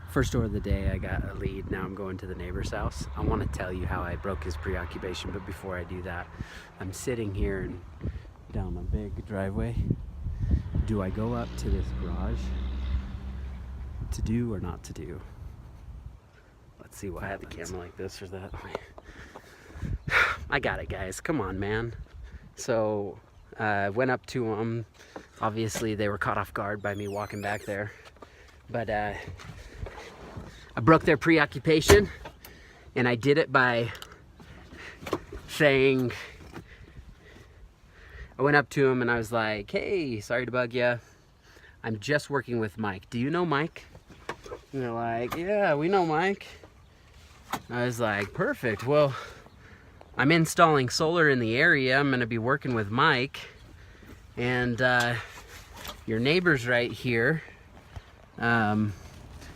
First door of the day, I got a lead. Now I'm going to the neighbor's house. I want to tell you how I broke his preoccupation, but before I do that, I'm sitting here and down a big driveway. Do I go up to this garage to do or not to do? Let's see what happens. I have the camera like this or that way. I got it, guys. Come on, man. So I went up to them. Obviously, they were caught off guard by me walking back there. But I broke their preoccupation, and I did it by saying, I went up to him and I was like, hey, sorry to bug you. I'm just working with Mike. Do you know Mike? And they're like, yeah, we know Mike. I was like, perfect. Well, I'm installing solar in the area. I'm gonna be working with Mike. And your neighbor's right here.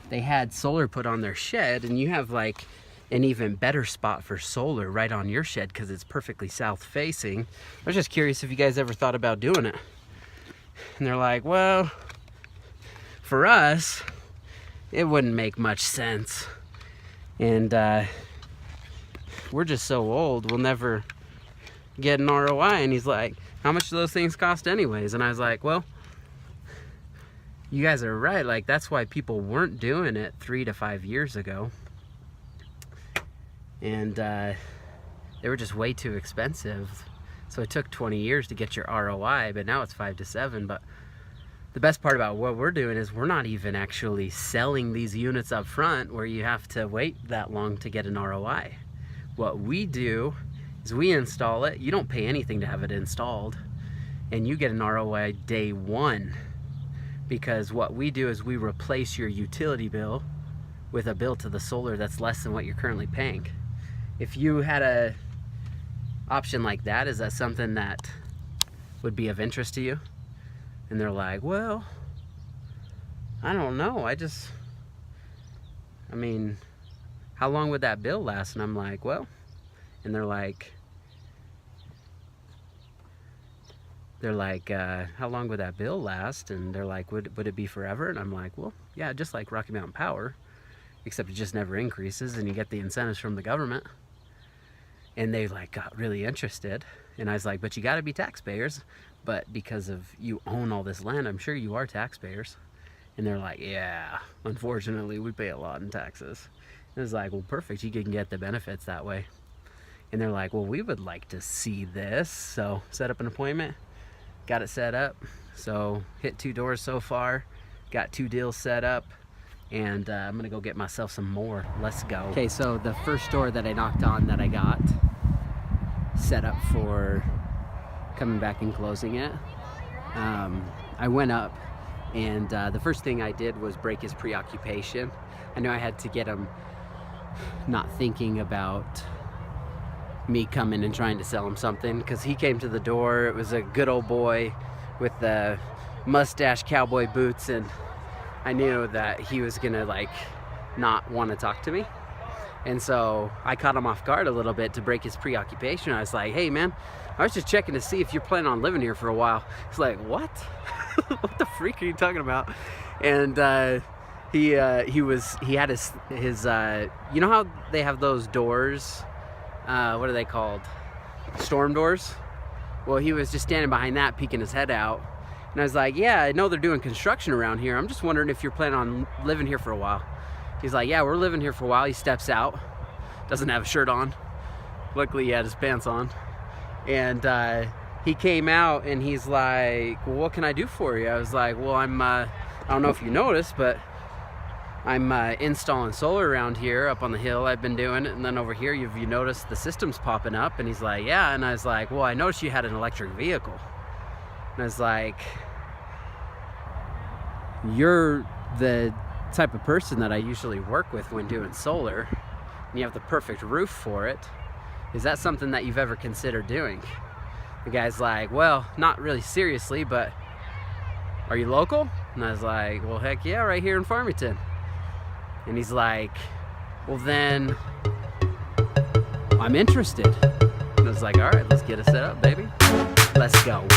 They had solar put on their shed, and you have like an even better spot for solar right on your shed because it's perfectly south facing. I was just curious if you guys ever thought about doing it. And they're like, well, for us, it wouldn't make much sense. And we're just so old, we'll never get an ROI. And he's like, how much do those things cost anyways? And I was like, well, you guys are right. Like, that's why people weren't doing it 3 to 5 years ago. And they were just way too expensive. So it took 20 years to get your ROI, but now it's 5 to 7. But the best part about what we're doing is we're not even actually selling these units up front where you have to wait that long to get an ROI. What we do is we install it. You don't pay anything to have it installed, and you get an ROI day one. Because what we do is we replace your utility bill with a bill to the solar that's less than what you're currently paying. If you had a option like that, is that something that would be of interest to you? And they're like, well, I don't know. I mean, how long would that bill last? And I'm like, well, and they're like, how long would that bill last? And they're like, would it be forever? And I'm like, well, yeah, just like Rocky Mountain Power, except it just never increases and you get the incentives from the government. And they like got really interested. And I was like, but you gotta be taxpayers. But because of you own all this land, I'm sure you are taxpayers. And they're like, yeah, unfortunately, we pay a lot in taxes. And I was like, well, perfect, you can get the benefits that way. And they're like, well, we would like to see this. So set up an appointment. Got it set up. So hit 2 doors so far, got 2 deals set up, and I'm gonna go get myself some more. Let's go. Okay, so the first door that I knocked on that I got set up for coming back and closing it, I went up, and the first thing I did was break his preoccupation. I knew I had to get him not thinking about me coming and trying to sell him something, because he came to the door. It was a good old boy with the mustache, cowboy boots, and I knew that he was gonna like not want to talk to me. And so I caught him off guard a little bit to break his preoccupation. I was like, hey man, I was just checking to see if you're planning on living here for a while. He's like, what? What the freak are you talking about? And he had his you know how they have those doors, what are they called? Storm doors? Well, he was just standing behind that, peeking his head out. And I was like, yeah, I know they're doing construction around here. I'm just wondering if you're planning on living here for a while. He's like, yeah, we're living here for a while. He steps out, doesn't have a shirt on. Luckily, he had his pants on. And he came out and he's like, well, what can I do for you? I was like, well, I don't know if you noticed, but I'm installing solar around here up on the hill. I've been doing it. And then over here, have you noticed the system's popping up? And he's like, yeah. And I was like, well, I noticed you had an electric vehicle. And I was like, you're the type of person that I usually work with when doing solar, and you have the perfect roof for it. Is that something that you've ever considered doing? The guy's like, well, not really seriously, but are you local? And I was like, well, heck yeah, right here in Farmington. And he's like, well then, I'm interested. And I was like, all right, let's get it set up, baby. Let's go.